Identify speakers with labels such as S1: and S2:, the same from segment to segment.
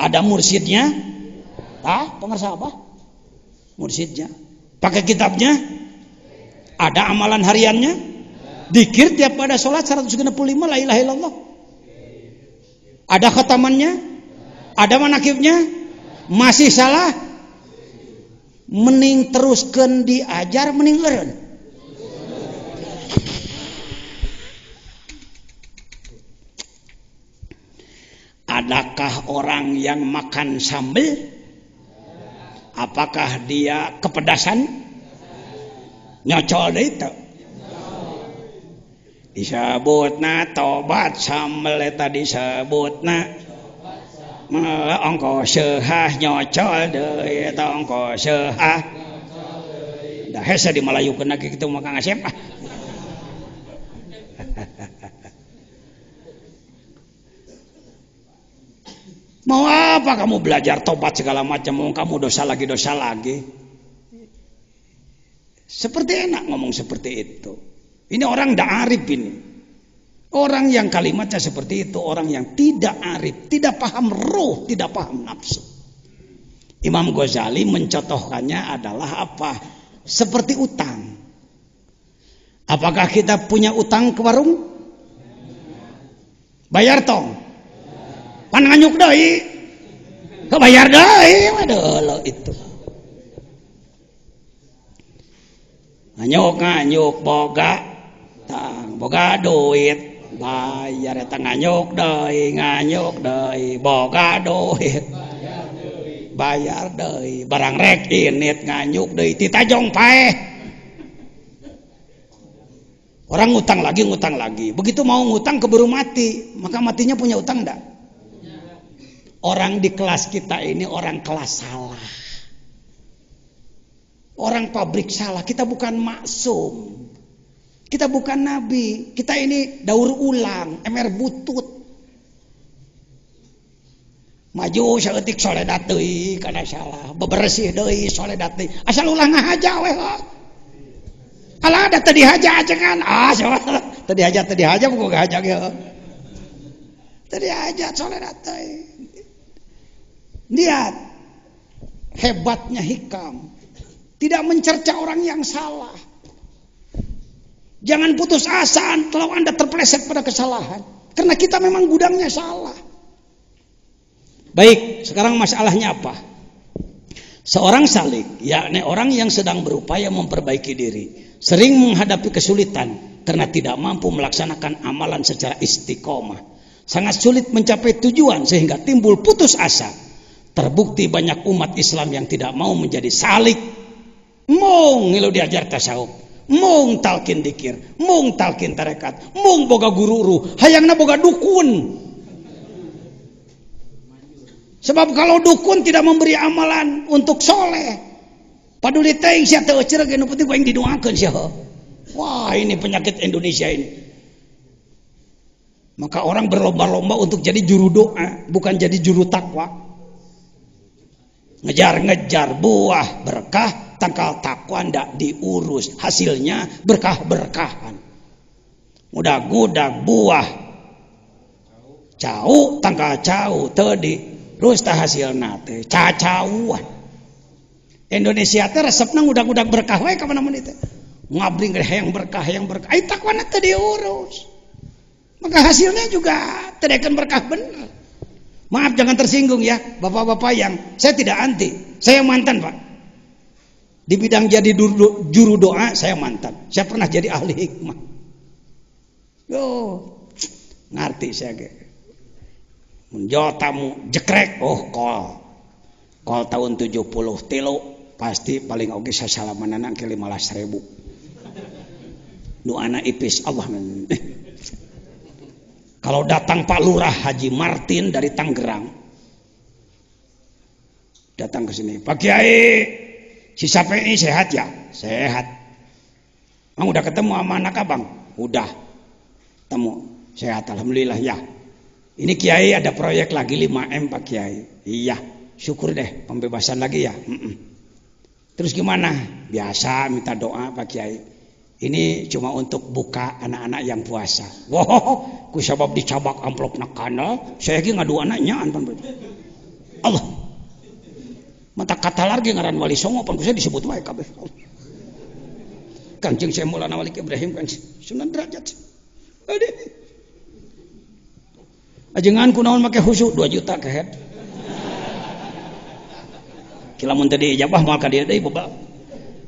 S1: Ada mursyidnya? Pengersa apa? Mursyidnya. Pakai kitabnya? Ada amalan hariannya? Dikir tiap pada sholat 165 la ilaha illallah. Ada khatamannya? Ada manakibnya? Masih salah? Mending teruskan diajar, mending eureun. Adakah orang yang makan sambal? Apakah dia kepedasan? Nyocol deui teu? Disebutna tobat sambal eta disebutna ongko seuhah nyocol deui eta ongko seuhah. Da hese di Malayukeun lagi kitu mah Kang Asep. Mau apa kamu belajar tobat segala macam, mau kamu dosa lagi. Seperti enak ngomong seperti itu. Ini orang tidak arif ini. Orang yang kalimatnya seperti itu, orang yang tidak arif, tidak paham ruh, tidak paham nafsu. Imam Ghazali mencontohkannya adalah apa? Seperti utang. Apakah kita punya utang ke warung? Bayar tong. Pan nganyuk deui. Kebayar deui waduh itu. Nganyuk boga duit bayar eta nganyuk deui boga duit bayar deui barang rek init nganyuk deui ti tajong paeh. Orang ngutang lagi begitu mau ngutang keburu mati, maka matinya punya utang enggak? Orang di kelas kita ini orang kelas salah. Orang pabrik salah. Kita bukan maksum. Kita bukan nabi. Kita ini daur ulang, emer butut. Maju saeutik soledat deui kana salah, bebersih deui soledat deui. Asal ulah ngahaja we. Alah ada teu dihaja ajengan. Teu dihaja buku ngahaja ge. Teu dihaja soledat deui. Lihat hebatnya hikam, tidak mencerca orang yang salah. Jangan putus asa kalau Anda terpeleset pada kesalahan, karena kita memang gudangnya salah. Baik, sekarang masalahnya apa? Seorang salik, yakni orang yang sedang berupaya memperbaiki diri, sering menghadapi kesulitan karena tidak mampu melaksanakan amalan secara istiqomah. Sangat sulit mencapai tujuan sehingga timbul putus asa. Terbukti banyak umat Islam yang tidak mau menjadi salik. Mung ngilu diajar tasawuf, mung talkin dikir, mung talkin tarekat, mung boga guru hayangna boga dukun. Sebab kalau dukun tidak memberi amalan untuk soleh, paduli teuing sia teu ceureuh nu penting aing didoakeun sia. Wah, ini penyakit Indonesia ini. Maka orang berlomba-lomba untuk jadi juru doa, bukan jadi juru takwa. Ngejar-ngejar buah berkah, tangkal takwa ndak diurus, hasilnya berkah-berkahan. Mudah-mudah buah cau, tangkal cau teu diurus tah hasilna teh cacauan. Indonesia teh resepna udag-udag berkah wae ka mana mun teh. Ngabring hayang berkah. Ai takwana teu diurus. Maka hasilnya juga tidak berkah benar. Maaf jangan tersinggung ya bapak-bapak yang saya tidak anti. Saya mantan Pak. Di bidang jadi juru doa saya mantan. Saya pernah jadi ahli hikmah. Yo, ngerti saya ge. Menjawab tamu jekrek kol tahun 73 pasti paling oge sasalamanan ke 15.000. Nu anak ipis Allah. Kalau datang Pak Lurah Haji Martin dari Tangerang, datang ke sini, Pak Kiai, si Sapi sehat ya? Sehat. Bang udah ketemu sama anak abang? Udah. Temu, sehat alhamdulillah ya. Ini Kiai ada proyek lagi 5M Pak Kiai. Iya, syukur deh pembebasan lagi ya. Terus gimana? Biasa minta doa Pak Kiai. Ini cuma untuk buka anak-anak yang puasa. Wow, ku sabab dicabak amplop nakana, saya lagi ngadu anaknya. Allah. Mata kata lagi ngaran Wali Songo pan saya disebut wae kabeh. Kanjeng Syekh Maulana Wali Ibrahim kan Sunan Derajat. Aduh. Ajengan kunaon make khusyuk 2 juta ke head. Kila mun tadi ijabah moal ka dieu deui bapak.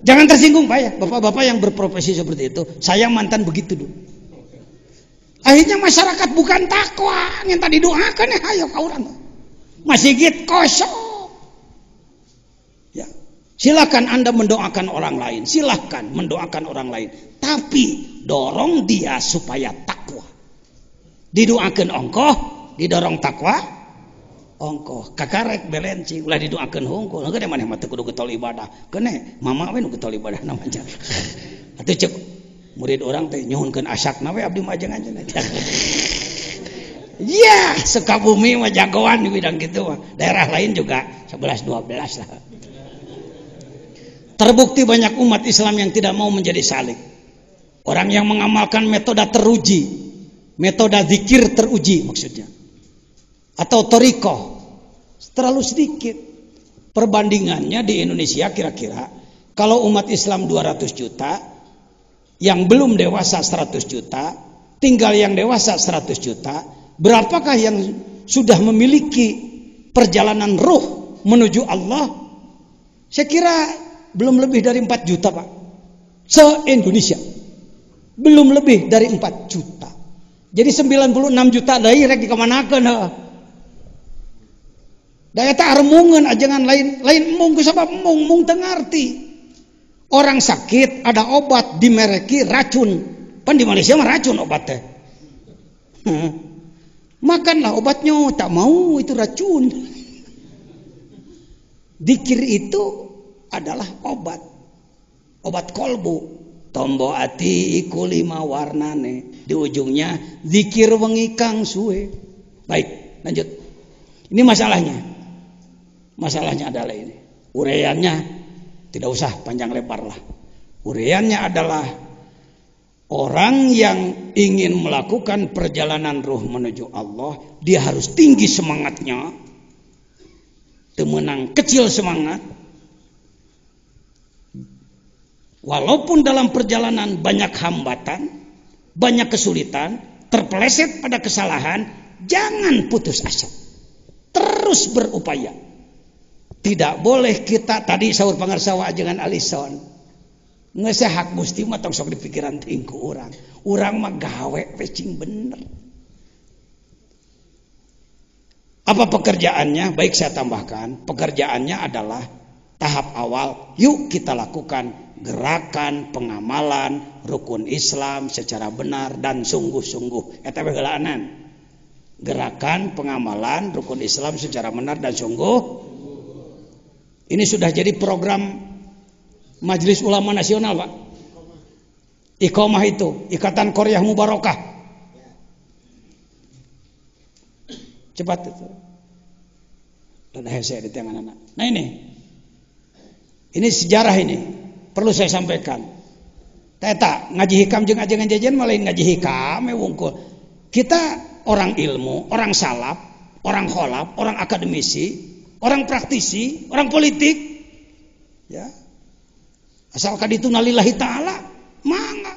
S1: Jangan tersinggung Pak ya, bapak-bapak yang berprofesi seperti itu. Saya mantan begitu dulu. Akhirnya masyarakat bukan takwa, minta didoakan ya ayo ka urang. Masjid kosong. Ya. Silakan Anda mendoakan orang lain, silakan mendoakan orang lain, tapi dorong dia supaya takwa. Didoakan ongkoh, didorong takwa, ongkoh. Kakarek belencing, ulah didoakan hungkul. Engke maneh mah teu kudu getol ibadah. Kene mama we nu getol ibadah namanya. Atuh cek murid orang teh nyuhunkeun asakna we abdi mah ajengan. Ya, Sukabumi mah jagoan di bidang gitu mah. Daerah lain juga 11 12 lah. Terbukti banyak umat Islam yang tidak mau menjadi salik. Orang yang mengamalkan metode teruji, metode zikir teruji maksudnya. Atau thariqah terlalu sedikit. Perbandingannya di Indonesia kira-kira kalau umat Islam 200 juta, yang belum dewasa 100 juta, tinggal yang dewasa 100 juta, berapakah yang sudah memiliki perjalanan ruh menuju Allah? Saya kira belum lebih dari 4 juta Pak. Se-Indonesia. Belum lebih dari 4 juta. Jadi 96 juta daerah dikemanakan. Daya tak armungan ajangan lain mung sabab mung teu ngarti. Orang sakit ada obat dimereki racun. Pan di Malaysia mah racun obat teh. Makanlah obatnya, tak mau itu racun. Zikir itu adalah obat. Obat kolbu. Tombo ati iku 5 warnane. Di ujungnya zikir wengi kang suwe. Baik, lanjut. Ini masalahnya. Masalahnya adalah ini. Uraiannya tidak usah panjang lebar lah. Uraiannya adalah orang yang ingin melakukan perjalanan ruh menuju Allah, dia harus tinggi semangatnya. Temenang kecil semangat. Walaupun dalam perjalanan banyak hambatan, banyak kesulitan, terpeleset pada kesalahan, jangan putus asa. Terus berupaya. Tidak boleh kita tadi sahur pangarsawa ajengan alison. Ngeusah hak Gusti mah tong sok dipikiran teuing ku urang. Urang mah gawe pecing bener. Apa pekerjaannya? Baik saya tambahkan, pekerjaannya adalah tahap awal, yuk kita lakukan gerakan pengamalan rukun Islam secara benar dan sungguh-sungguh. Eta heulaanan. Gerakan pengamalan rukun Islam secara benar dan sungguh. Ini sudah jadi program Majelis Ulama Nasional, Pak. Iqomah itu, Ikatan Qaryah Mubarakah. Cepat itu. Dan saya di tangan anak. Nah ini sejarah ini. Perlu saya sampaikan. Teta ngaji hikam jeung ajengan jajan malain ngaji hikam wungkul. Kita orang ilmu, orang salaf, orang kholaf, orang akademisi, orang praktisi, orang politik, ya. Asal kaditu nalillahi ta'ala, mangga.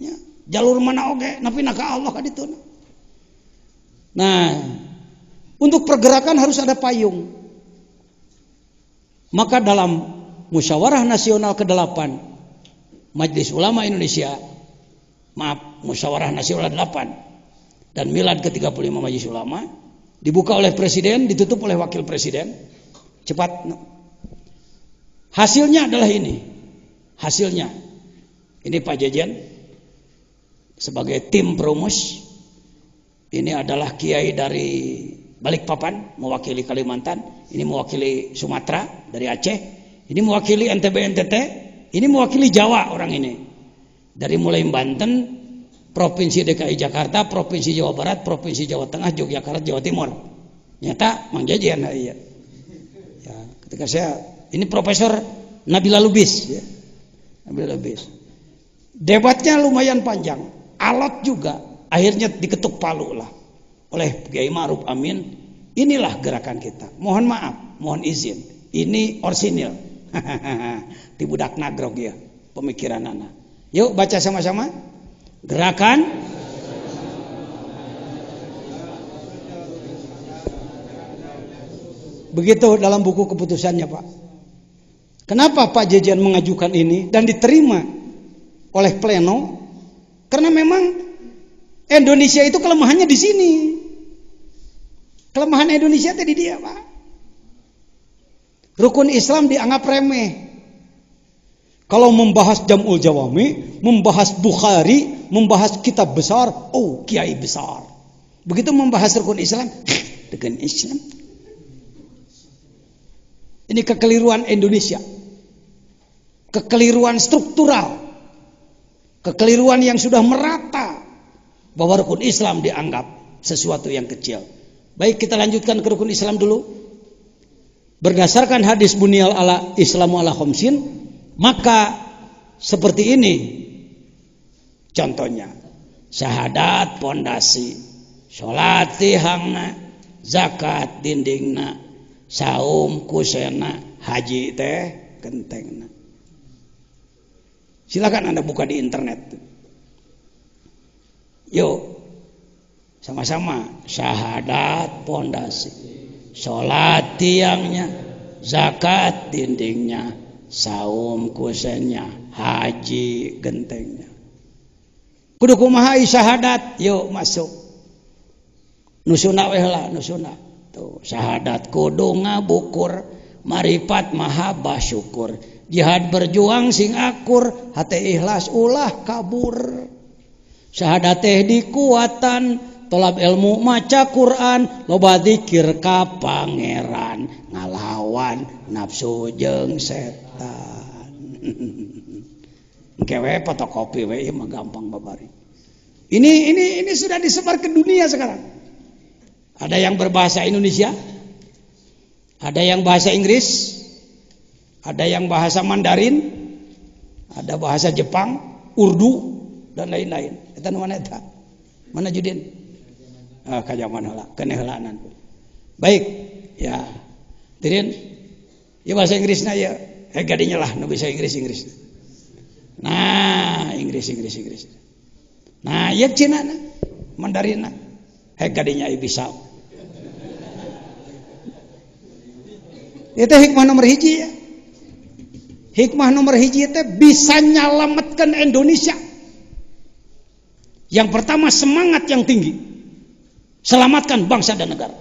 S1: Ya. Jalur mana oge, napi ka Allah kaditu. Nah, untuk pergerakan harus ada payung. Maka dalam Musyawarah Nasional ke-8 Majelis Ulama Indonesia, Musyawarah Nasional 8 dan Milad ke-35 Majelis Ulama, dibuka oleh Presiden, ditutup oleh Wakil Presiden. Cepat. Hasilnya adalah ini. Hasilnya. Ini Pak Jejen sebagai tim perumus. Ini adalah kiai dari Balikpapan mewakili Kalimantan, ini mewakili Sumatera dari Aceh, ini mewakili NTB NTT, ini mewakili Jawa orang ini. Dari mulai Banten, Provinsi DKI Jakarta, Provinsi Jawa Barat, Provinsi Jawa Tengah, Yogyakarta, Jawa Timur. Nyata Mang Jejen iya. Ya, ketika saya ini Profesor Nabila Lubis ya. Nabila Lubis. Debatnya lumayan panjang, alot juga, akhirnya diketuk palu lah oleh Kiai Ma'ruf Amin. Inilah gerakan kita. Mohon maaf, mohon izin. Ini orsinil. Di budak nagrog ya pemikiran anak. Yuk baca sama-sama. Gerakan begitu dalam buku keputusannya, Pak. Kenapa Pak Jejen mengajukan ini dan diterima oleh pleno? Karena memang Indonesia itu kelemahannya di sini. Kelemahan Indonesia tadi dia, Pak. Rukun Islam dianggap remeh. Kalau membahas Jam'ul Jawami, membahas Bukhari, membahas kitab besar, oh kiai besar. Begitu membahas rukun Islam, dengan Islam. Ini kekeliruan Indonesia. Kekeliruan struktural. Kekeliruan yang sudah merata bahwa rukun Islam dianggap sesuatu yang kecil. Baik, kita lanjutkan ke rukun Islam dulu. Berdasarkan hadis bunyal ala Islamu ala khamsin, maka seperti ini contohnya. Syahadat pondasi, salat tihangna, zakat dindingna, saum kusena, haji teh gentengna. Silakan Anda buka di internet. Yuk, sama-sama. Syahadat pondasi, sholat tiangnya, zakat dindingnya, saum kusennya, haji gentengnya. Kudu kumaha syahadat, yuk masuk. Nusuna weh lah, nusuna. Tuh, syahadat kudu ngabukur, marifat mahabbah syukur. Jihad berjuang sing akur, hati ikhlas ulah kabur. Syahadat teh dikuatan, tolab ilmu maca Quran, loba zikir ka pangeran, ngalawan nafsu jeung setan. Kewe fotokopi we mah gampang babari. Ini sudah disebar ke dunia sekarang. Ada yang berbahasa Indonesia, ada yang bahasa Inggris, ada yang bahasa Mandarin, ada bahasa Jepang, Urdu dan lain-lain. Eta nu mana eta? Mana Judin? Kajaman heula, keneh heulaanan. Baik, ya. Tidin. Ya bahasa Inggrisna ya. Gadinya lah nu bisa Inggris. Nah, Inggris. Nah, ya Cina na, Mandarinna. Gadinya bisa. Itu hikmah nomor hiji ya. Hikmah nomor hiji itu bisa nyelamatkan Indonesia. Yang pertama semangat yang tinggi. Selamatkan bangsa dan negara.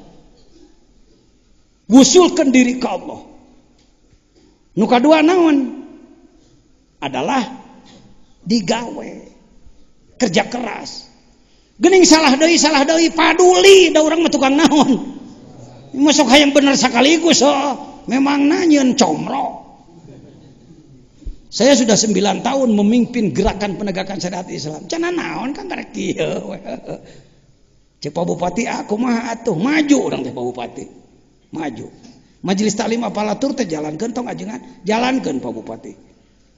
S1: Wusulkan diri ke Allah. Nu kadua naon? Adalah digawe. Kerja keras. Geuning salah deui paduli da urang mah tukang naon. Masuk hayang bener sakaligus memang nanyeun comro. Saya sudah 9 tahun memimpin gerakan penegakan syariat Islam. Cenah naon kan karek kieu. Cek Pak Bupati aku mah atuh maju urang teh Pak Bupati. Maju. Majelis Taklim apalatur teh jalankeun tong ajengan, jalankeun Pak Bupati.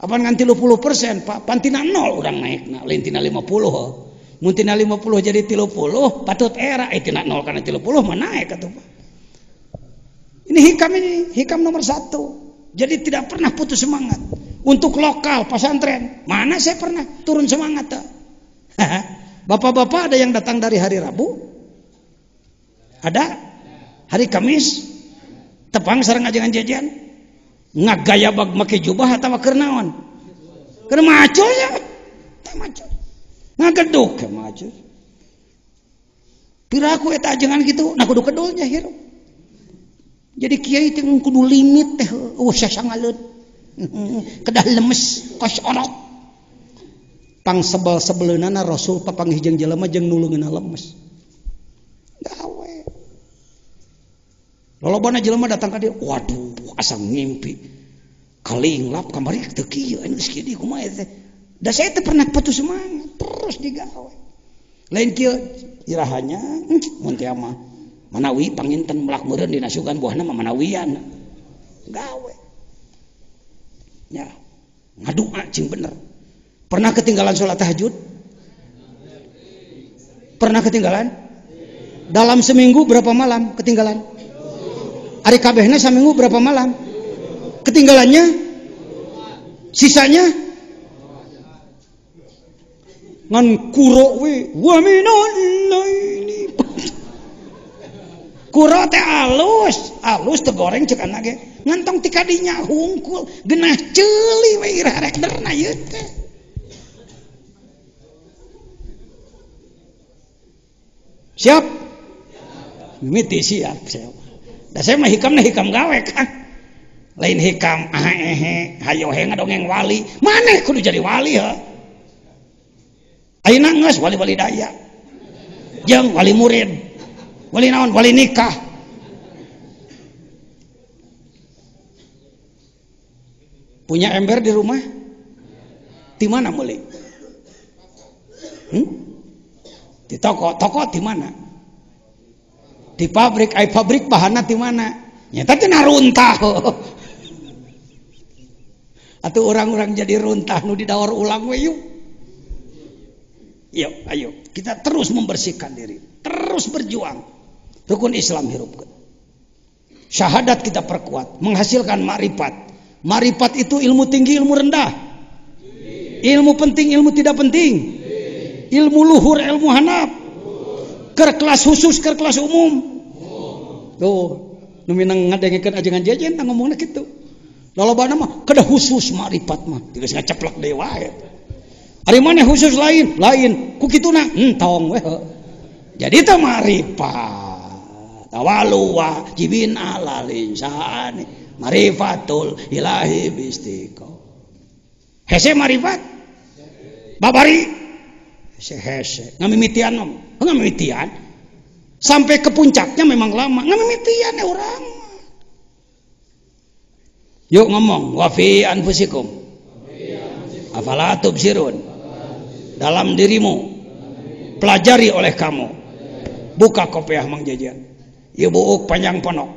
S1: Apan ngan 30% Pak, pantina 0 urang naikna, lain tina 50. Mun tina 50 jadi 30, patut era tina 0 kana 30 mah naik atuh Pak. Ini hikam nomor 1. Jadi tidak pernah putus semangat. Untuk lokal pesantren, mana saya pernah turun semangat tak? Bapak-bapak ada yang datang dari hari Rabu? Ada? Hari Kamis? Tepang sareng ajengan jajan? Ngagaya bag make jubah atawa keur naon? Keur maco ya? Teh maco. Ngageduk ke maco. Piraku eta ajengan kitu, na kudu kedulnya hirup. Jadi kiai teh kudu limit teh, sasangaleun. Kedah lemes kos orok. Pang sebel-sebeleunana Rasul papanggih jeung jelema jeung nulungeunna lemes. Gawe. Lolobana jelema datang ka dieu, waduh asa ngimpi. Kalinglap kamari teu kieu anu kieu di kumaha teh. Da saya teh pernah putus semangat, terus digawe. Lain kieu irahanya mun teh mah manawi panginten melak meureun dina sugan buahna mah manawian. Gawe. Ya, ngadua cing bener. Pernah ketinggalan sholat tahajud? Pernah ketinggalan? Dalam seminggu berapa malam ketinggalan? Ari kabehna saminggu berapa malam? Ketinggalannya? Sisanya? Ngan kuro we wa minal laili. Kuro teh alus teu goreng ceuk anak ge. Ngantong ti kadinya hungkul, genah ceuli we ira rek derna ieu teh. Siap? Mimiti siap. Da saya mah hikam gawe kan. Lain hikam hayo he ngadongeng wali. Maneh kudu jadi wali heuh. Ayeuna geus wali-wali daya. Jeung wali murid. Wali naon? Wali nikah. Punya ember di rumah? Di mana meuli? Di toko di mana? Di pabrik, pabrik bahanna di mana? Nyata teh naruntah. Atuh orang-orang jadi runtah nu didaur ulang we yuk. Yuk, ayo kita terus membersihkan diri, terus berjuang. Rukun Islam hirupkeun. Syahadat kita perkuat, menghasilkan ma'rifat. Ma'rifat itu ilmu tinggi, ilmu rendah. Ilmu penting, ilmu tidak penting. Ilmu luhur, ilmu hanap. Keur kelas khusus, keur kelas umum. Tuh, nu minang ngadengekeun ajengan jajan tah ngomongna kitu. Lolobana mah kedah khusus ma'rifat mah, geus ngaceplak deui wae. Ari maneh khusus lain. Ku kituna entong we. Jadi teh ma'rifat. Tawalu wajibin ala linsani. Marifatul ilahi bistiqo. Hese marifat. Babari. Hese. Ngamimitian nom. Ngamimitian. Sampai ke puncaknya memang lama. Ngamimitian ya orang. Yuk ngomong. Wa fi anfusikum. Afala tubsirun. Dalam dirimu. Pelajari oleh kamu. Buka kopiah Mang Jajan. Ieu buuk panjang ponok.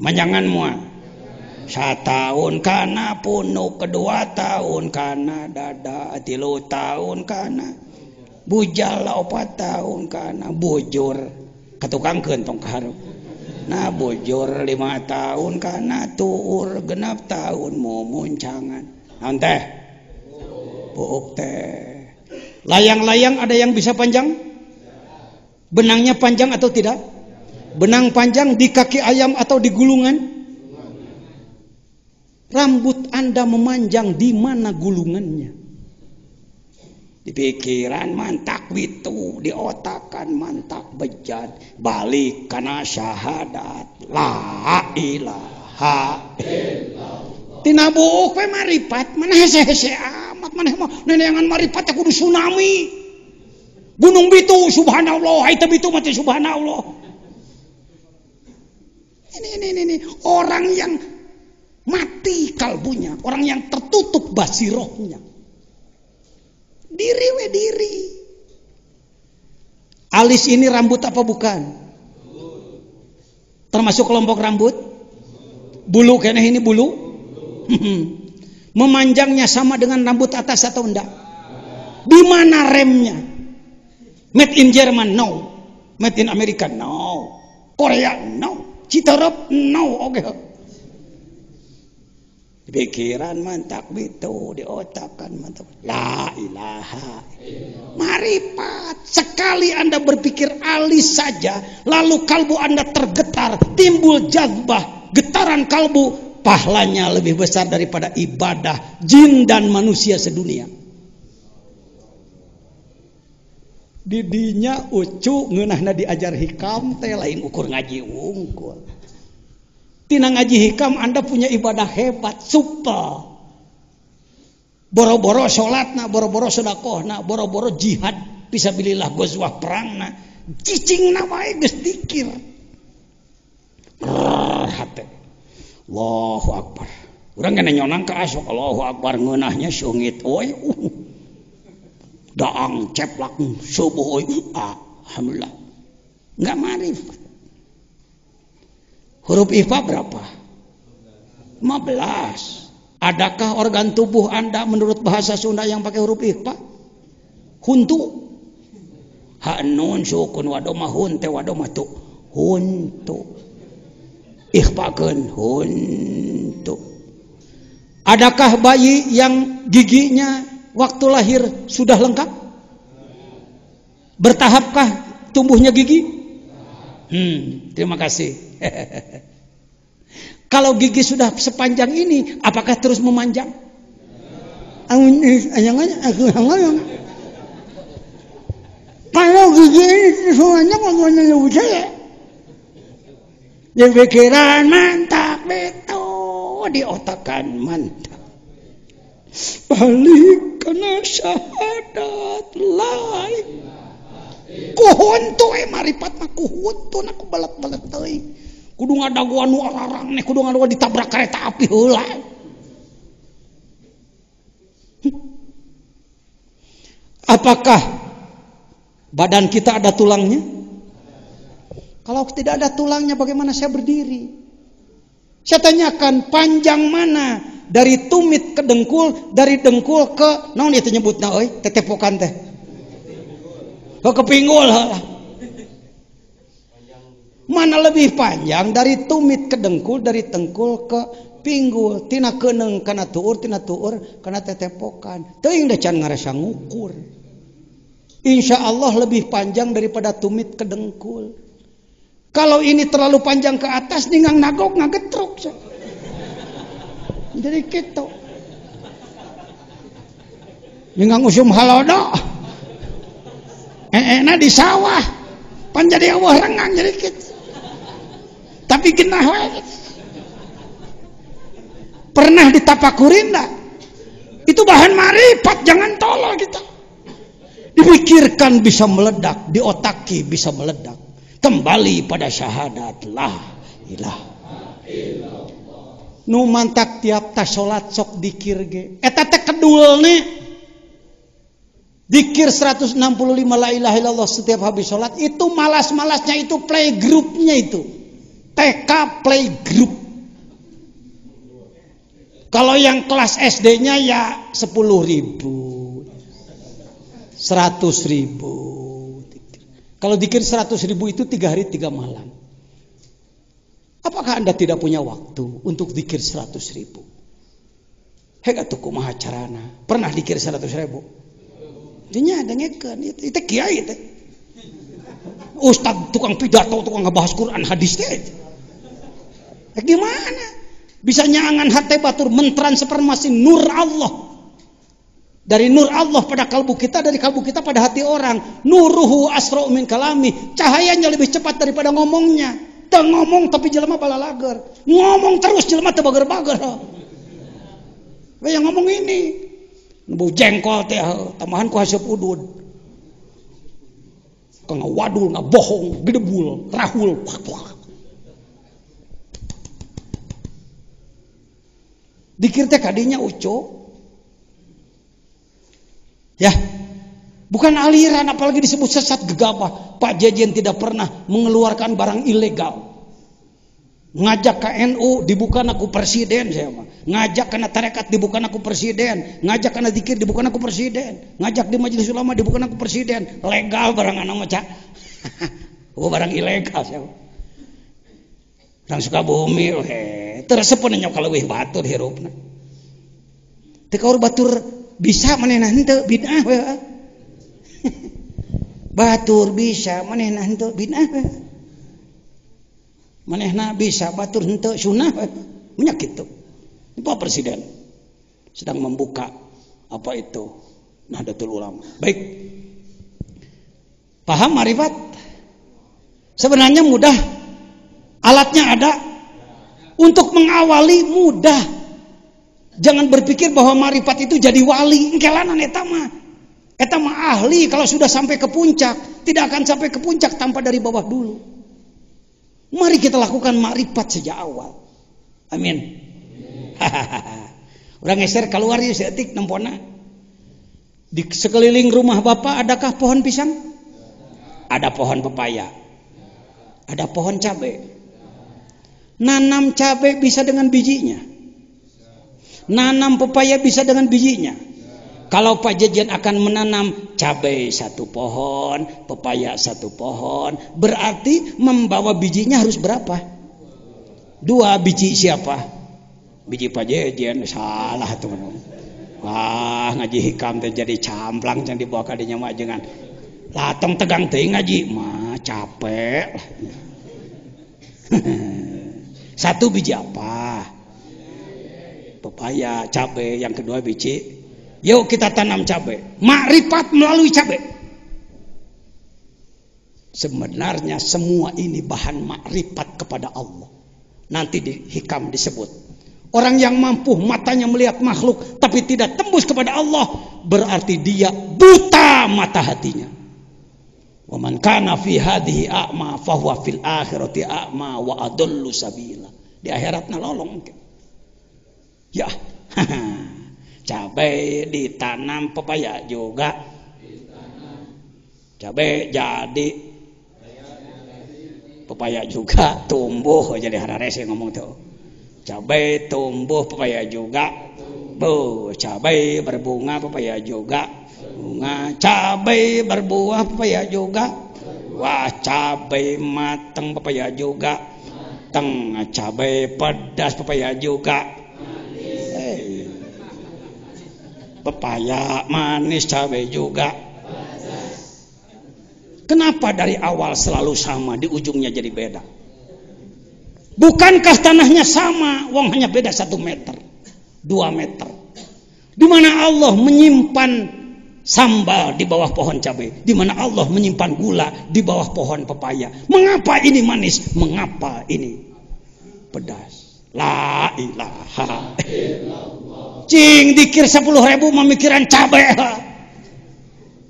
S1: Manjangan mua 1 tahun kana punuk, 2 tahun kana dada, 3 tahun kana bujal, 4 tahun kana bujur katukangkeun tong kaharep. Nah bujur 5 tahun kana tuur, 6 tahun mumuncangan. Naon teh? Buuk teh. Layang-layang ada yang bisa panjang? Benangnya panjang atau tidak? Benang panjang di kaki ayam atau di gulungan? Rambut Anda memanjang di mana gulungannya? Di pikiran mantak witu, di otakan mantak bejat, balik kana syahadat la ilaha illallah. Tina buuk we marifat, mana hese-hese amat, maneh mah neneangan marifat kudu tsunami. Gunung Bitu subhanallah, haita Bitu mati subhanallah. Ini orang yang mati kalbunya, orang yang tertutup basirohnya. Diri we diri. Alis ini rambut apa bukan? Termasuk kelompok rambut? Bulu kayaknya ini bulu? Memanjangnya sama dengan rambut atas atau enggak? Di mana remnya? Made in Jerman? No. Made in America? No. Korea? No. Citarap? No. Oke. Pikiran mantak bitu, di otakan mantak. La ilaha. Marifat. Sekali Anda berpikir alis saja, lalu kalbu Anda tergetar, timbul jazbah, getaran kalbu, pahalanya lebih besar daripada ibadah jin dan manusia sedunia. Didinya ucu ngeunahna diajar hikam teh lain ukur ngaji wungkul. Tina ngaji hikam Anda punya ibadah hebat, super. Boro-boro salatna, boro-boro sedekahna, boro-boro jihad fisabilillah gozwah perangna, cicingna wae geus dikir. Hate. Allahu akbar. Urang kana nyonang ka asok Allahu akbar ngeunahnya sungit oi. Daang ceplak subuh alhamdulillah. Enggak marifat. Huruf IFA berapa? 15. Adakah organ tubuh Anda menurut bahasa Sunda yang pakai huruf IFA? Huntu. Ha nun sukun wadoma hun te wadoma tu. Huntu. ikhfakeun huntu. Adakah bayi yang giginya waktu lahir sudah lengkap? Bertahapkah tumbuhnya gigi? Terima kasih. Kalau gigi sudah sepanjang ini, apakah terus memanjang? Kalau gigi ini semuanya ngomongnya lebih saya. Yang pikiran mantap betul di otakan mantap. Balik kena syahadat lain. Kuhuntu maripat mah kuhuntu naku balat-balat teuing. Kudu ngadaguan nu ararang nih, kudu ngadaguan ditabrak kereta api heula. Apakah badan kita ada tulangnya? Kalau tidak ada tulangnya bagaimana saya berdiri? Saya tanyakan panjang mana dari tumit ke dengkul, dari dengkul ke naon itu nyebutna euy, tetepokan teh. Ke pinggul lah. Mana lebih panjang dari tumit ke dengkul, dari dengkul ke pinggul, tina keuneng kana tuur, tina tuur kana tetepokan. Teuing da can ngarasa ngukur. Insya Allah lebih panjang daripada tumit ke dengkul. Kalau ini terlalu panjang ke atas, ningang nagok ngagetruk. Jadi gitu. Ningang usum halodo. Enak di sawah. Pan jadi awah rengang jadi gitu. Tapi genah wae. Pernah ditapakurin enggak? Itu bahan marifat, jangan tolol kita. Dipikirkan bisa meledak, diotaki bisa meledak. Kembali pada syahadat la ilaha illallah. Nu mantak tiap tas salat sok dikir ge. Eta teh kedulne. Dikir 165 la ilaha illallah setiap habis salat, itu malas-malasnya itu playgroupnya itu. TK playgroup. Kalau yang kelas SD-nya ya 10.000, 100.000. Kalau dikir 100.000 itu 3 hari 3 malam. Apakah Anda tidak punya waktu untuk dikir 100.000? Hega tuh kumaha carana? Pernah dikir 100.000? Dinya dengekeun itu kiai teh. Ustaz tukang pidato, tukang ngebahas Quran hadis teh. Gimana? Bisa nyangan hati batur mentransformasi nur Allah. Dari nur Allah pada kalbu kita, dari kalbu kita pada hati orang. Nuruhu asra'u min kalami. Cahayanya lebih cepat daripada ngomongnya. Teu ngomong tapi jelema balalager. Ngomong terus jelema teu bager-bager. Yang ngomong ini bau jengkol teh tambahan ku haseup udud. Kang wadul ngabohong, gedebul, rahul. Dikir teh kadinya uco. Ya. Bukan aliran apalagi disebut sesat gegabah. Pak Jejen tidak pernah mengeluarkan barang ilegal. Ngajak ke NU dibukan aku presiden saya mah. Ngajak kena tarekat dibukan aku presiden. Ngajak kena zikir dibukan aku presiden. Ngajak di majelis ulama dibukan aku presiden. Legal barang anak mah cak. Oh barang ilegal saya. Orang Sukabumi teresep nya kalau weh batur hirupna. Teu kaur batur bisa manehna henteu bid'ah we. Batur bisa manehna henteu bid'ah we. Manehna bisa batur henteu sunnah nya kitu. Pak Presiden sedang membuka apa itu Nahdlatul Ulama. Baik. Paham marifat? Sebenarnya mudah. Alatnya ada. Untuk mengawali mudah. Jangan berpikir bahwa marifat itu jadi wali. Engkelanan eta mah. Eta mah ahli kalau sudah sampai ke puncak. Tidak akan sampai ke puncak tanpa dari bawah dulu. Mari kita lakukan makrifat sejak awal. Amin. Orang geser keluar ya seetik nempona. Di sekeliling rumah Bapak adakah pohon pisang? Ada pohon pepaya. Ada pohon cabai. Nanam cabai bisa dengan bijinya. Nanam pepaya bisa dengan bijinya. Kalau Pak Jejen akan menanam cabai 1 pohon, pepaya 1 pohon, berarti membawa bijinya harus berapa? 2 2 biji siapa? Biji pajejen. Salah tuh. Wah, ngaji hikam teh jadi camplang can dibawa ka dinya mah jangan. Lateng tegang teuing ngaji mah capek. 1 biji apa? Pepaya, cabai. Yang kedua biji. Yuk kita tanam cabai. Makrifat melalui cabai. Sebenarnya semua ini bahan makrifat kepada Allah. Nanti di hikam disebut. Orang yang mampu matanya melihat makhluk tapi tidak tembus kepada Allah, berarti dia buta mata hatinya. Wa man kana fi hadhihi a'ma fa huwa fil akhirati a'ma wa adallu sabila. Di akhiratna lolong. Ya. Cabai ditanam, pepaya juga. Cabai jadi, pepaya juga tumbuh. Jadi hararese ngomong tuh. Cabai tumbuh, pepaya juga. Cabai berbunga, pepaya juga. Bunga. Cabai berbuah, pepaya juga. Wah, cabai mateng, pepaya juga. Tengah cabai pedas, pepaya juga. Pepaya manis, cabai juga. Kenapa dari awal selalu sama, di ujungnya jadi beda? Bukankah tanahnya sama, wong hanya beda 1 meter, 2 meter. Di mana Allah menyimpan sambal di bawah pohon cabai, di mana Allah menyimpan gula di bawah pohon pepaya. Mengapa ini manis? Mengapa ini pedas? La ilaha illallah. Cing dikir 10.000 memikiran cabai.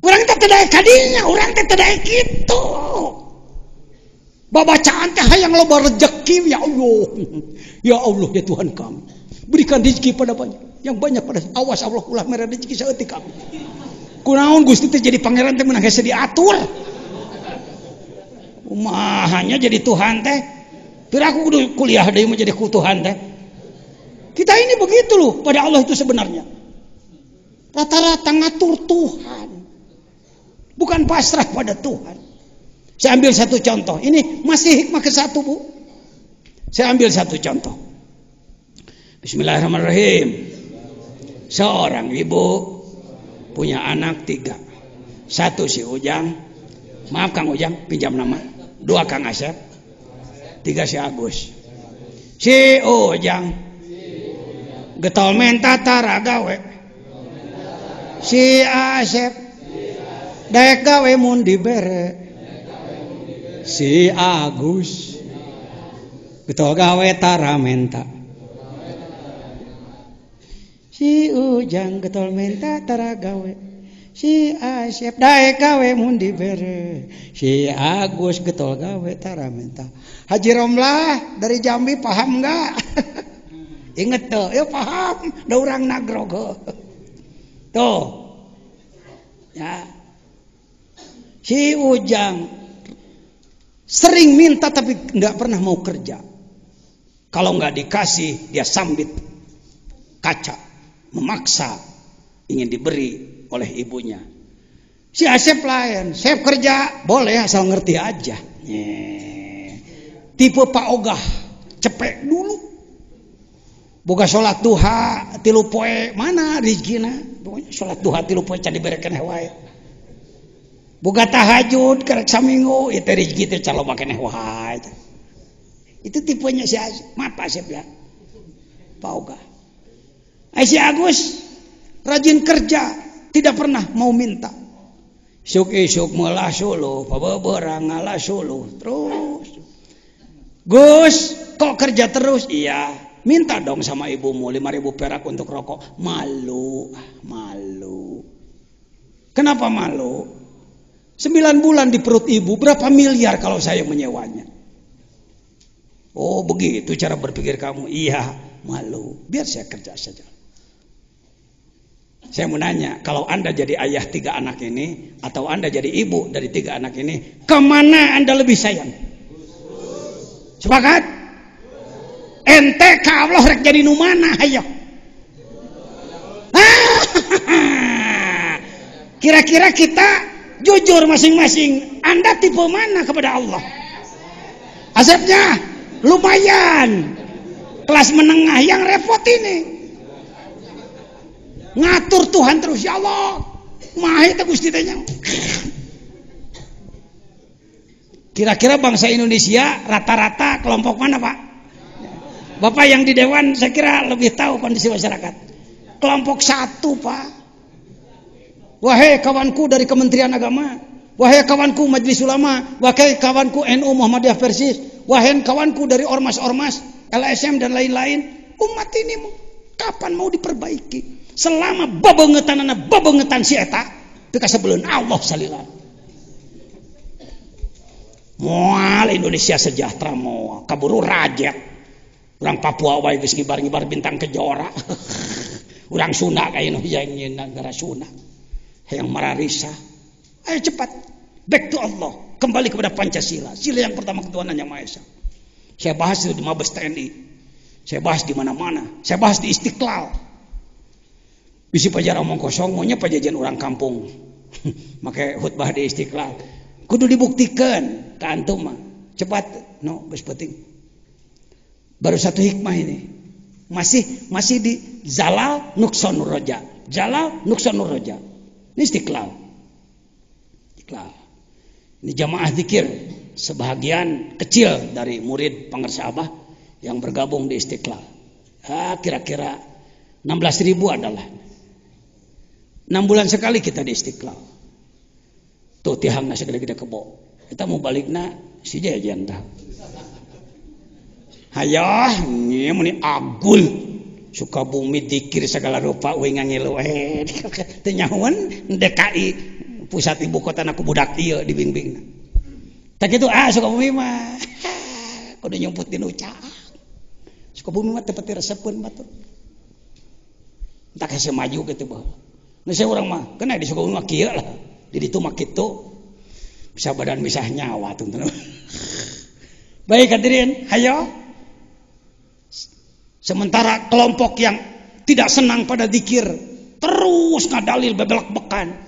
S1: Urang teh teu daek kadinya, urang teh teu daek kitu. Babacaan teh hayang loba rezeki, ya Allah. Ya Allah, ya Tuhan kami. Berikan rezeki pada banyak, yang banyak pada awas Allah ulah mere rezeki saeutik kami. Kunaon Gusti teh jadi pangeran teh meunang hese diatur. Umahanya jadi Tuhan teh. Pira aku kudu kuliah deui mah jadi ku Tuhan teh. Kita ini begitu loh pada Allah itu sebenarnya. Rata-rata ngatur Tuhan. Bukan pasrah pada Tuhan. Saya ambil 1 contoh. Ini masih hikmah ke-1, Bu. Saya ambil 1 contoh. Bismillahirrahmanirrahim. Seorang ibu punya anak 3. 1 si Ujang. Maaf Kang Ujang, pinjam nama. 2 Kang Asep. 3 si Agus. Si Ujang getol menta tara gawe. Si Asep daek gawe mun dibere. Si Agus getol gawe tara menta. Si Ujang getol menta tara gawe. Si Asep daek gawe mun dibere. Si Agus getol gawe tara menta. Haji Romlah dari Jambi paham enggak? Ingat tuh, ya paham. Da urang nagrog. Tuh. Ya. Si Ujang sering minta tapi nggak pernah mau kerja. Kalau nggak dikasih dia sambit kaca, memaksa ingin diberi oleh ibunya. Si Asep lain, Asep kerja boleh asal ngerti aja. Tipe Pak Ogah, cepek dulu. Boga sholat duha 3 poe mana rezekina? Pokoknya sholat duha 3 poe can diberekeun wae. Boga tahajud karek saminggu, itu rezeki teh caloba keneh wae. Itu tipenya si Asep. Maaf Asep ya. Pak Ogah. Si Agus rajin kerja, tidak pernah mau minta. Suk-isuk meula suluh, pabeberang ngalah suluh terus. Gus, kok kerja terus? Iya. Minta dong sama ibumu 5.000 perak untuk rokok. Malu. Kenapa malu? 9 bulan di perut ibu, berapa miliar kalau saya menyewanya? Oh begitu cara berpikir kamu. Iya, malu. Biar saya kerja saja. Saya mau nanya, kalau Anda jadi ayah 3 anak ini, atau Anda jadi ibu dari 3 anak ini, kemana Anda lebih sayang? Sepakat? Ente ka Allah rek jadi nu mana hayo? Kira-kira kita jujur masing-masing, Anda tipe mana kepada Allah? Asepnya lumayan. Kelas menengah yang repot ini. Ngatur Tuhan terus, ya Allah. Kumaha teh Gusti teh nya. Kira-kira bangsa Indonesia rata-rata kelompok mana, Pak? Bapak yang di dewan saya kira lebih tahu kondisi masyarakat. Kelompok 1, Pak. Wahai kawanku dari Kementerian Agama, wahai kawanku Majelis Ulama, wahai kawanku NU Muhammadiyah Persis, wahai kawanku dari ormas-ormas, LSM dan lain-lain, umat ini kapan mau diperbaiki? Selama babangetan si eta teu kasebeleun Allah salila. Moal Indonesia sejahtera moal kaburu rajet. Urang Papua wae geus ngibar-ngibar bintang kejora. Urang Sunda kayak nu negara Sunda. Yang mararisa. Ayo cepat back to Allah, kembali kepada Pancasila. Sila yang pertama ketuhanan yang Maha Esa. Saya bahas itu di Mabes TNI. Saya bahas di mana-mana. Saya bahas di Istiqlal. Bisi pajar omong kosong maunya pajajan orang kampung. Make khutbah di Istiqlal. Kudu dibuktikan ke antum mah. Cepat, no, geus penting. Baru satu hikmah ini. Masih di Zalal Nuqsanur Roja. Zalal Nuqsanur Roja. Ini Istiqlal. Ini jamaah zikir sebahagian kecil dari murid pengersa Abah yang bergabung di Istiqlal. Kira-kira 16.000 adalah 6 bulan sekali kita di Istiqlal. Tuh tihangna segede-gede kebo. Kita mau balikna si jajan dah. Hayah, ini meni agul. Sukabumi dikir segala rupa we ngangilu teu nyahoan DKI pusat ibu kota aku budak ieu dibimbing. Tak kitu Sukabumi mah kudu nyumput di nuca. Sukabumi mah teu pati resepeun batur. Tak kasih maju kitu bae. Nah saya urang mah kena di Sukabumi mah kieu lah. Di ditu mah kitu. Bisa badan misah nyawa tuh. Baik hadirin, hayo. Sementara kelompok yang tidak senang pada zikir terus ngadalil bebelak-bekan,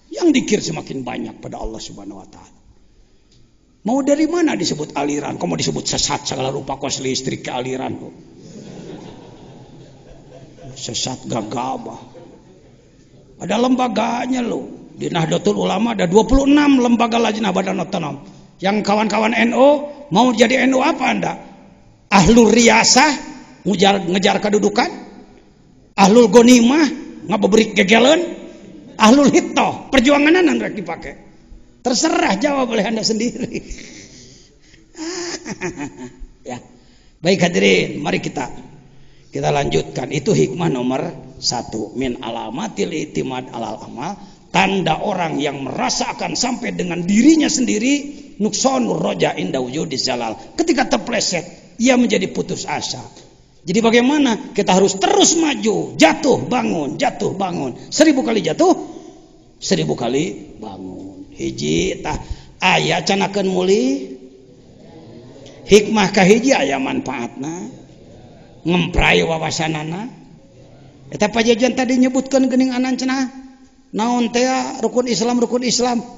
S1: yang zikir semakin banyak pada Allah Subhanahu wa taala. Mau dari mana disebut aliran? Kamu disebut sesat segala rupa kos listrik ke aliran. Sesat gagabah. Ada lembaganya loh. Di Nahdlatul Ulama ada 26 lembaga lajnah badan otonom. Yang kawan-kawan NU mau jadi NU apa Anda? Ahlul Riyasah ngejar kedudukan, ahlul gonimah ngabebrik gegelen, ahlul hitoh perjuanganan yang rek dipakai. Terserah jawab oleh Anda sendiri. Ya. Baik hadirin, mari kita lanjutkan. Itu hikmah nomor 1, min alamatil itimad alal amal, tanda orang yang merasa akan sampai dengan dirinya sendiri nuqsanur roja inda wujudis zalal. Ketika terpleset, ia menjadi putus asa. Jadi bagaimana? Kita harus terus maju, jatuh bangun, 1000 kali jatuh, 1000 kali bangun. Hiji tah aya canakeun muli hikmah ka hiji aya manfaatna, ngemprai wawasanana. Eta pajajan tadi nyebutkeun geuning anan cenah naon teh rukun Islam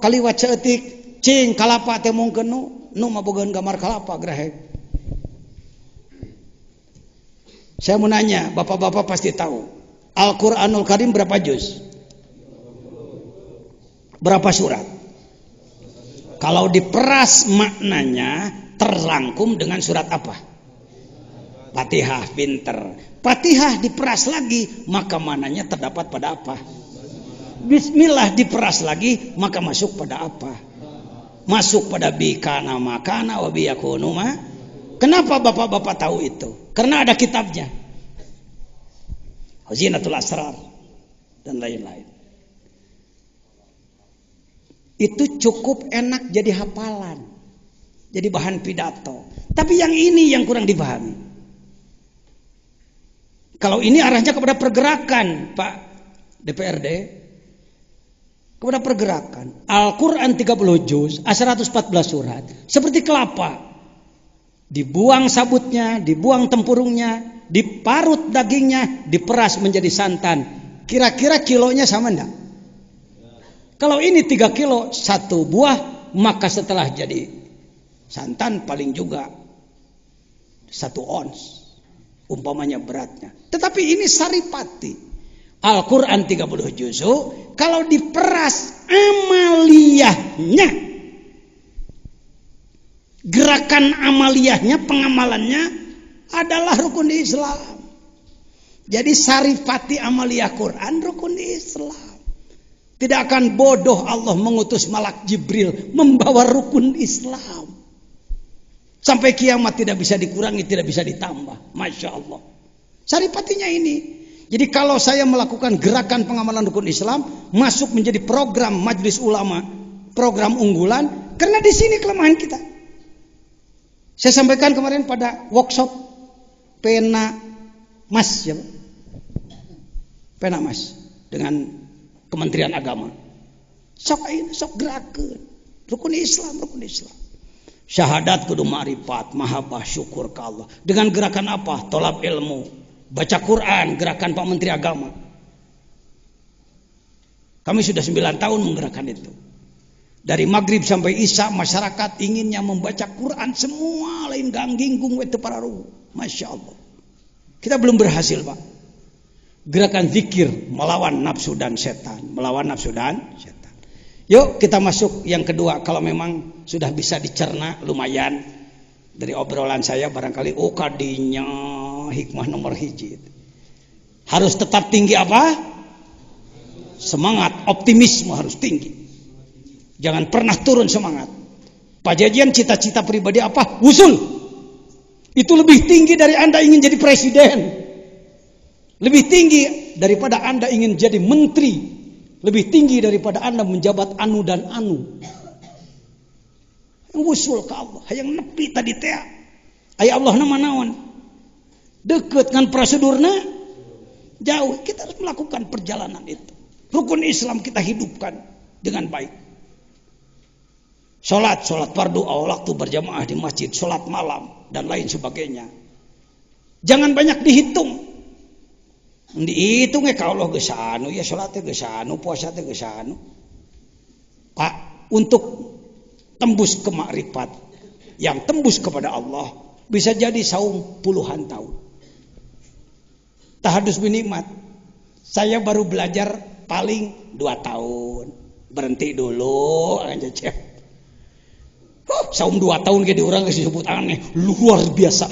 S1: kaliwat ceutik cing kalapa teh mungkeun nu mabogaan gambar kalapa grahe. Saya mau nanya, bapak-bapak pasti tahu Al-Quranul Karim berapa juz? Berapa surat? Kalau diperas maknanya terrangkum dengan surat apa? Fatihah, pinter. Fatihah diperas lagi, maka maknanya terdapat pada apa? Bismillah diperas lagi, maka masuk pada apa? Masuk pada bikana makana wa biyakunu ma. Kenapa bapak-bapak tahu itu? Karena ada kitabnya. Hazinatul Asrar dan lain-lain. Itu cukup enak jadi hafalan. Jadi bahan pidato. Tapi yang ini yang kurang dipahami. Kalau ini arahnya kepada pergerakan, Pak DPRD. Kepada pergerakan. Al-Quran 30 juz, 114 surat. Seperti kelapa. Dibuang sabutnya, dibuang tempurungnya, diparut dagingnya, diperas menjadi santan. Kira-kira kilonya sama enggak? Kalau ini 3 kilo 1 buah, maka setelah jadi santan paling juga 1 ons. umpamanya beratnya. Tetapi ini saripati. Al-Quran 30 juz'u, kalau diperas amaliyahnya, gerakan amaliyahnya, pengamalannya adalah rukun Islam. Jadi saripati amaliyah Quran rukun Islam. Tidak akan bodoh Allah mengutus malak Jibril membawa rukun Islam. Sampai kiamat tidak bisa dikurangi, tidak bisa ditambah. Masya Allah. Saripatinya ini. Jadi kalau saya melakukan gerakan pengamalan rukun Islam, masuk menjadi program majelis ulama, program unggulan, karena di sini kelemahan kita. Saya sampaikan kemarin pada workshop pena mas, ya, pena mas dengan Kementerian Agama. Sok gerakan rukun Islam, rukun Islam. Syahadat kudu ma'rifat, mahabbah, syukur ke Allah. Dengan gerakan apa? Tolab ilmu. Baca Quran, gerakan Pak Menteri Agama. Kami sudah 9 tahun menggerakkan itu. Dari maghrib sampai isya masyarakat inginnya membaca Quran semua, lain gangginggung itu para ruh. Masya Allah. Kita belum berhasil, Pak. Gerakan zikir melawan nafsu dan setan, melawan nafsu dan setan. Yuk kita masuk yang kedua. Kalau memang sudah bisa dicerna lumayan dari obrolan saya barangkali kadinya hikmah nomor hiji. Harus tetap tinggi apa? Semangat, optimisme harus tinggi. Jangan pernah turun semangat. Pajajian cita-cita pribadi apa? Usul. Itu lebih tinggi dari Anda ingin jadi presiden. Lebih tinggi daripada Anda ingin jadi menteri. Lebih tinggi daripada Anda menjabat anu dan anu. Usul ke Allah. Hayang nepi tadi teh. Aya Allah nama naon. Dekat dengan prosedurnya jauh. Kita harus melakukan perjalanan itu. Rukun Islam kita hidupkan dengan baik. Sholat fardu waktu berjamaah di masjid, sholat malam dan lain sebagainya. Jangan banyak dihitung. Dihitung kalau geus anu ya sholatnya geus anu, puasanya geus anu. Pak, untuk tembus ke makrifat, yang tembus kepada Allah bisa jadi saum puluhan tahun. Tahadus binikmat. Saya baru belajar paling 2 tahun. Berhenti dulu aja cek. Saum 2 tahun kayak di orang disebut aneh. Luar biasa.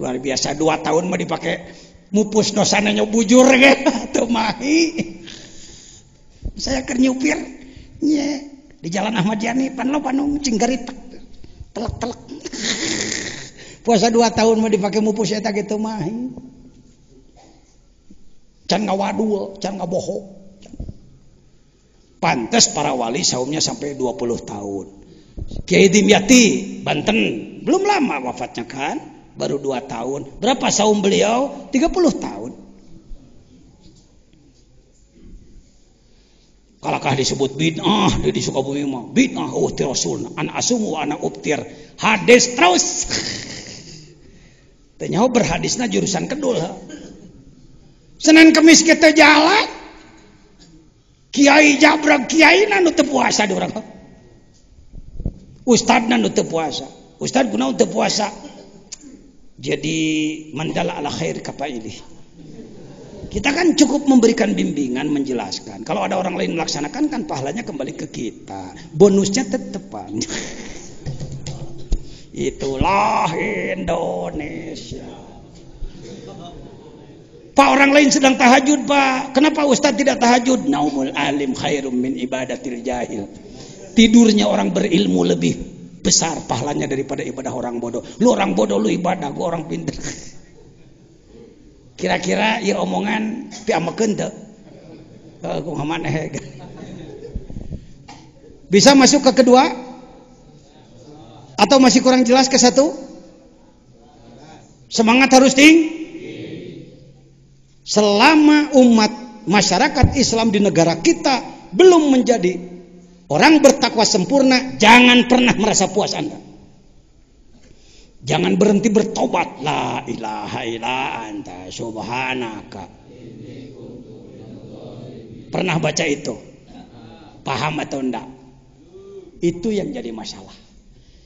S1: Luar biasa 2 tahun mah dipakai mupus dosananya bujur kayak tuh mahi. Saya keur nyupir nya di Jalan Ahmad Yani panung cinggarit telek. Puasa 2 tahun mah dipakai mupus eta gitu mah. Can ngawadul, can ngabohong. Pantes para wali saumnya sampai 20 tahun. Kiai Dimyati Banten belum lama wafatnya kan, baru 2 tahun. Berapa saum beliau? 30 tahun. Kalakah disebut bid'ah di Sukabumi mah. Bid'ah ti Rasul, an asumu wa ana ubtir. Hadis terus. Tanya berhadisna jurusan kedul. Senin Kemis kita jalan. Kiai jabrag kiai nu teu puasa di urang. Ustadna nu teu puasa. Ustad kunaon teu puasa? Jadi mandala ala khair kapailih. Kita kan cukup memberikan bimbingan, menjelaskan. Kalau ada orang lain melaksanakan kan pahalanya kembali ke kita. Bonusnya tetepan. Itulah Indonesia. Pak, orang lain sedang tahajud, Pak. Kenapa Ustadz tidak tahajud? Naumul alim khairum min ibadatil jahil. Tidurnya orang berilmu lebih besar pahalanya daripada ibadah orang bodoh. Lu orang bodoh, lu ibadah, gua orang pintar. Kira-kira ya omongan piamakeun teu? Gua maneh. Bisa masuk ke kedua? Atau masih kurang jelas ke satu? Semangat harus tinggi. Selama umat masyarakat Islam di negara kita belum menjadi orang bertakwa sempurna, jangan pernah merasa puas Anda. Jangan berhenti bertobat. La ilaha illa anta subhanaka. Pernah baca itu? Paham atau enggak? Itu yang jadi masalah.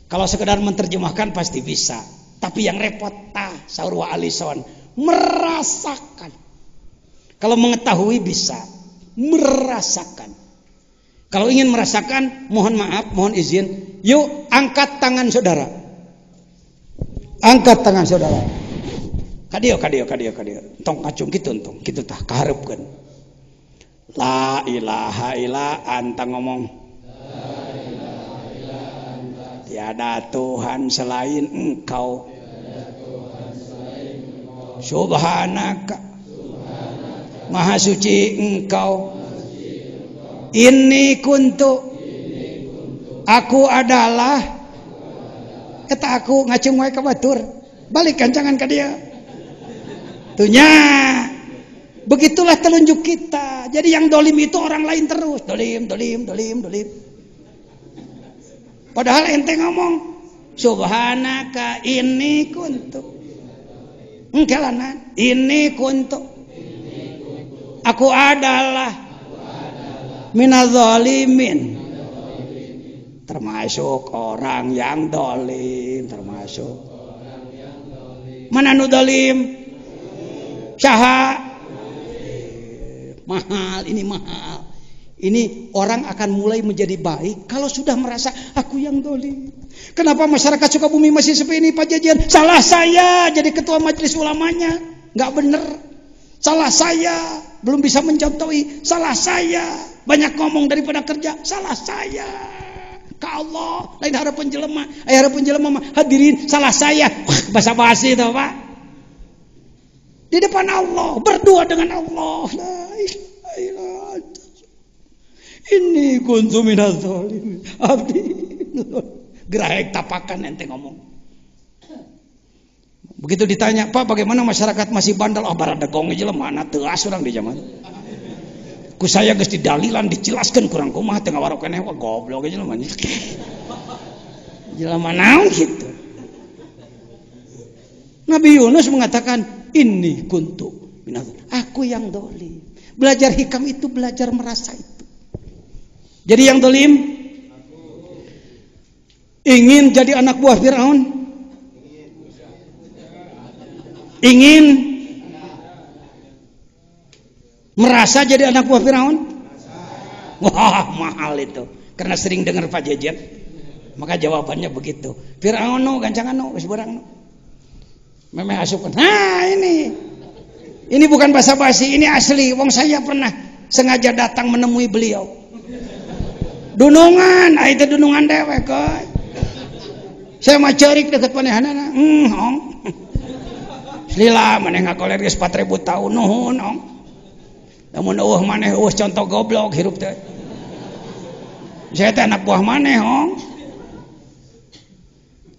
S1: Kalau sekedar menerjemahkan pasti bisa. Tapi yang repot saur wa alison merasakan. Kalau mengetahui bisa, merasakan. Kalau ingin merasakan, mohon maaf, mohon izin, yuk angkat tangan saudara. Angkat tangan saudara. Kadio. Tong kacung kitu tah kaharepkeun. La ilaha illa anta ngomong. La ilaha illa anta. Tiada Tuhan selain Engkau. Subhanaka. Maha suci Engkau. Inni kuntu. Aku adalah. Eta aku ngacung wae ka batur. Balik kancangan ka dia. Tuhnya. Begitulah telunjuk kita. Jadi yang dolim itu orang lain terus. Dolim. Padahal ente ngomong. Subhanaka inni kuntu. Engkelanan. Inni kuntu. Aku adalah. Minadzalimin. Termasuk orang yang dolim. Mana nu dolim? Saha? Mahal. Ini orang akan mulai menjadi baik kalau sudah merasa aku yang dolim. Kenapa masyarakat Sukabumi masih seperti ini Pak Jajan? Salah saya jadi ketua majelis ulamanya, nggak bener. Salah saya belum bisa mencontohi. Salah saya banyak ngomong daripada kerja. Salah saya. Ka Allah lain harapan jelema. Harapan jelema mah hadirin salah saya. Basa-basi itu Pak. Di depan Allah, berdua dengan Allah. La ilaha illallah. Ini kuntu minaz zalimin. Abdi. Gerahek tapakan ente ngomong. Begitu ditanya, Pak bagaimana masyarakat masih bandel? Oh baradagong jelema mana teuas urang di zaman. Ku saya geus didalilan dijelaskeun kurang kumaha teu ngawarok keneh goblok jelema. Jelema naon gitu. Nabi Yunus mengatakan ini kuntu minaz. Aku yang dolim. Belajar hikam itu belajar merasa itu. Jadi yang dolim ingin jadi anak buah Firaun, ingin merasa jadi anak buah Firaun. Wah mahal itu, karena sering dengar Pak Jejet, maka jawabannya begitu. Firaun no, gancangan no, wis barang no. Memang asupan. Nah ini bukan basa-basi, ini asli. Wong saya pernah sengaja datang menemui beliau. Dunungan, itu dunungan dewek. Saya mah cerik deket panehanana. Ong. Lila maneh ngakoler geus 4000 tahun nuhun ong. Lamun eueuh maneh eueuh contoh goblok hirup teh. Saya teh anak buah maneh ong.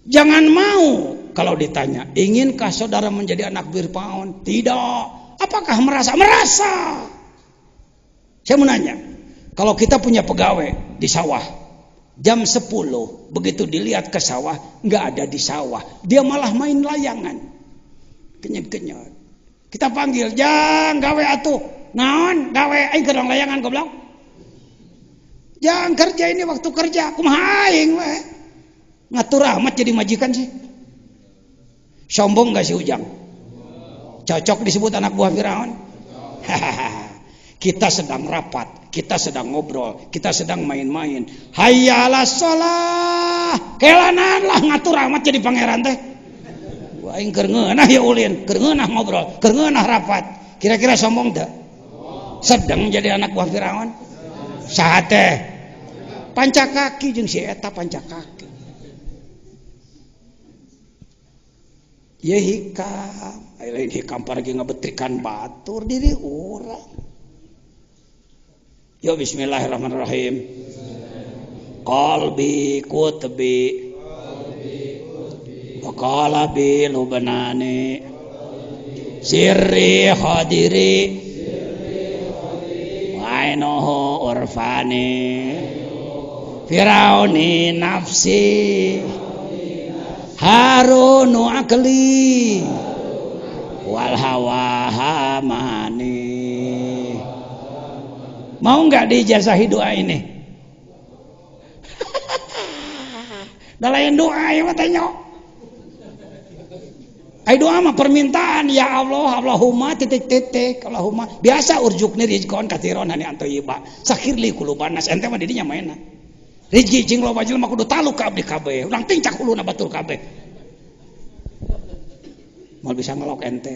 S1: Jangan mau kalau ditanya, inginkah saudara menjadi anak Firaun? Tidak. Apakah merasa? Merasa. Saya mau nanya, kalau kita punya pegawai di sawah, jam 10 begitu dilihat ke sawah, nggak ada di sawah, dia malah main layangan, kenyot-kenyot. Kita panggil, jang gawe atuh, naon gawe, aing kerang layangan goblok. Jang kerja ini waktu kerja, kumaha aing we. Ngatur amat jadi majikan sih. Sombong gak sih Ujang? Cocok disebut anak buah Firaun? Kita sedang rapat, kita sedang ngobrol, kita sedang main-main. Hayya 'alas shalah. Kelanan lah ngatur amat jadi pangeran teh. Wah aing keur ngeunah ya ulin, keur ngeunah ngobrol, keur ngeunah rapat. Kira-kira sombong teu? Sedang jadi anak buah Firaun? Saha teh? Pancakaki jeung si eta pancakaki. Ya hikam, lain hikam pergi ngebetrikan batur diri orang. Yo bismillahirrahmanirrahim. Qalbi kutbi wa qalabi lubnani sirri hadiri wa ainuhu urfani firauni nafsi harunu akli wal hawa hamani. Mau nggak diijazahi doa ini? Dah lain doa ya matanya. Ai doa mah permintaan, ya Allah, Allahumma titik-titik, Allahumma. Biasa urjukni rizqon katiron hani antoyiba. Sakhirli kulubanas ente mah didinya mainna. Rizki cing loba jelema kudu taluk ka abdi kabeh. Urang tincak uluna batur kabeh. Mal bisa ngelok ente.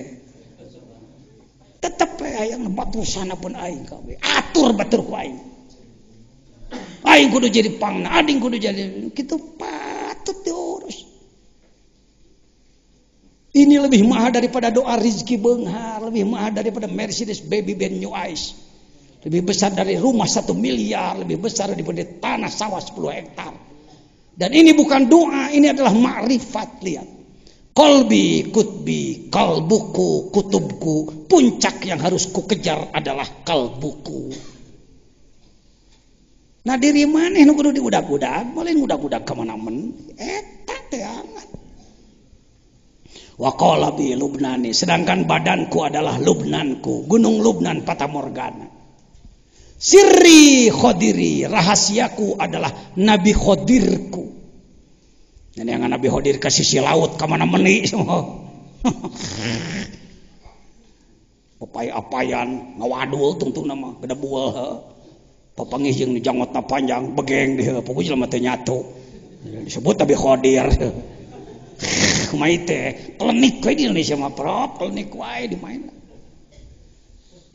S1: Tetep hayang batusan pun aing kabeh. Atur batur ku aing. Aing kudu jadi pangna, ading kudu jadi kitu patut diurus. Ini lebih mahal daripada doa rizki beunghar, lebih mahal daripada Mercedes baby brand new ice. Lebih besar dari rumah 1 miliar, lebih besar daripada tanah sawah 10 hektar. Dan ini bukan doa, ini adalah makrifat. Lihat. Kolbi, kutbi, kalbuku, kutubku. Puncak yang harus kukejar adalah kalbuku. Nah diri maneh nu kudu diudag-udag, boleh ngudag-udag ka mana-men. Eta teh amat. Wa qala bi Lubnani, sedangkan badanku adalah Lubnanku, gunung Lubnan Fatamorgana. Sirri Khodiri, rahasiaku adalah Nabi Khodirku. Dan yang Nabi Khodir ke sisi laut kemana meni semua. Papai-apayan ngawadul tungtung nama gede buah. Papangih jeung jangotna panjang begeng dia pokoknya jelema teh nyatu. Disebut Nabi Khodir. Kumaite klenik we di Indonesia mah prop klenik wae di main.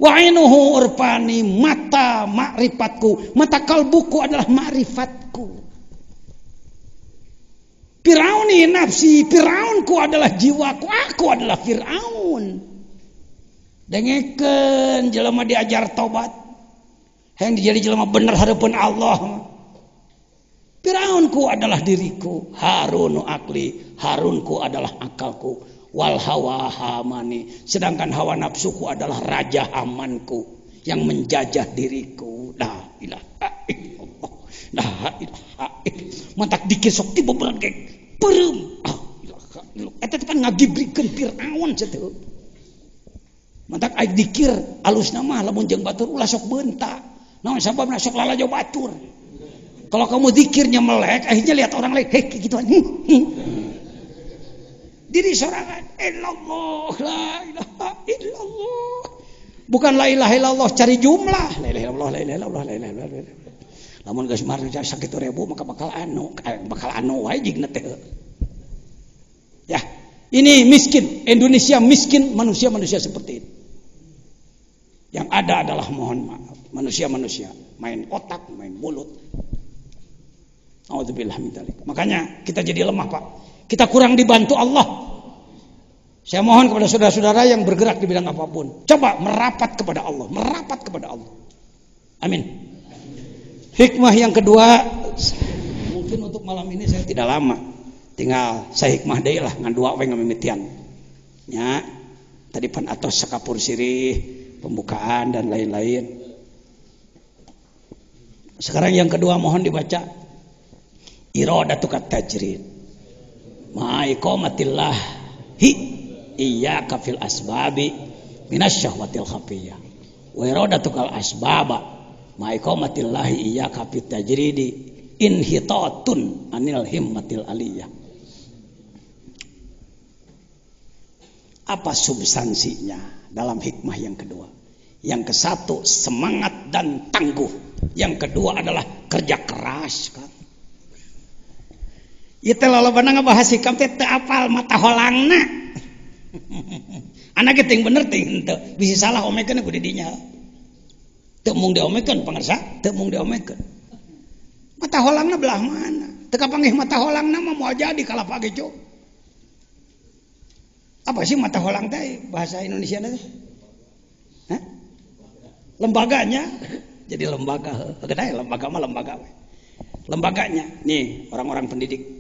S1: Wa ainuhu urfani, mata makrifatku, mata kalbuku adalah makrifatku. Firauni nafsi, Firaunku adalah jiwaku, aku adalah Firaun. Dengekeun jelema diajar tobat. Hayang dijadi jelema bener hareupeun Allah. Firaunku adalah diriku, Harunu akli, Harunku adalah akalku, wal hawa hamani, sedangkan hawa nafsuku adalah raja Hamanku yang menjajah diriku. La ilaha illallah, la ilaha illallah. Mantak dikir sok tiba berengkek, perem. Ilaha illallah. Eta kan ngagibrikeun Firaun sateu. Mantak aing dikir alusna mah lamun jeung batur ulah sok beunta. Naon sababna sok lalajo batur. Kalau kamu zikirnya melek, akhirnya lihat orang lain, hei gituan. Diri sorangan, illallah, la ilaha illallah. Bukan la ilaha illallah cari jumlah, la ilaha illallah, la ilaha illallah, la ilaha illallah. Lamun geus marja sakitu ribu maka bakal anu wae jigna teh. Ya, ini miskin, Indonesia miskin, manusia-manusia seperti itu. Yang ada adalah mohon maaf, manusia-manusia main otak, main mulut. A'udzubillah min dzalik. Makanya kita jadi lemah, Pak. Kita kurang dibantu Allah. Saya mohon kepada saudara-saudara yang bergerak di bidang apapun, coba merapat kepada Allah, merapat kepada Allah. Amin. Hikmah yang kedua, mungkin untuk malam ini saya tidak lama. Tinggal saya hikmah deui lah ngan dua we ngamimitian. Nya, tadi pan atos sakapur sirih, pembukaan dan lain-lain. Sekarang yang kedua mohon dibaca. Iradatukat tajrid ma'iqamatillah iyyaka fil asbabi minasyahwatil khafiyah wa iradatukal asbaba ma'iqamatillah iyyaka fit tajridi inhitatun anil himmatil aliyah. Apa substansinya dalam hikmah yang kedua? Yang kesatu semangat dan tangguh, yang kedua adalah kerja keras kan. Ieu teh lolobana ngabahas hikam teh teu apal mata holangna. Anak geuting bener teh henteu, bisi salah omekeun ku di dinya. Teu mung diomekeun pangarsa, teu mung diomekeun. Mata holangna belah mana? Teu kapanggih mata holangna mah moal jadi kalapa ge jo. Apa sih mata holang teh bahasa Indonesia teh? Hah? Lembaganya. Jadi lembaga, gede lembaga mah lembaga. Lembaganya, nih orang-orang pendidik.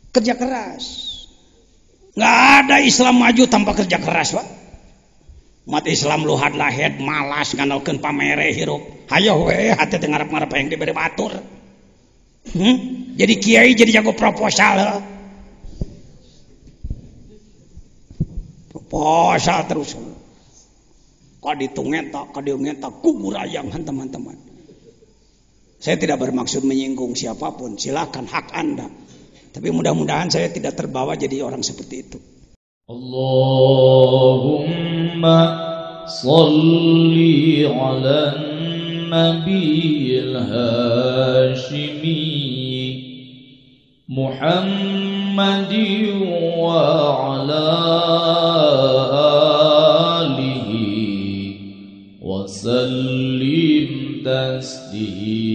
S1: Kerja keras. Nggak ada Islam maju tanpa kerja keras, Pak. Umat Islam luhad lahed malas nganalkeun pamere hirup. Hayo we hate teh ngarep-ngarep hayang dibere batur. Jadi kiai jadi jago proposal. Proposal terus. Kaditu ngeta, kadieu ngeta kuburayang teman-teman. Saya tidak bermaksud menyinggung siapapun, silakan hak Anda. Tapi mudah-mudahan saya tidak terbawa jadi orang seperti itu.
S2: Allahumma salli ala nabiyil hashimi Muhammadin wa ala alihi wa sallim taslima.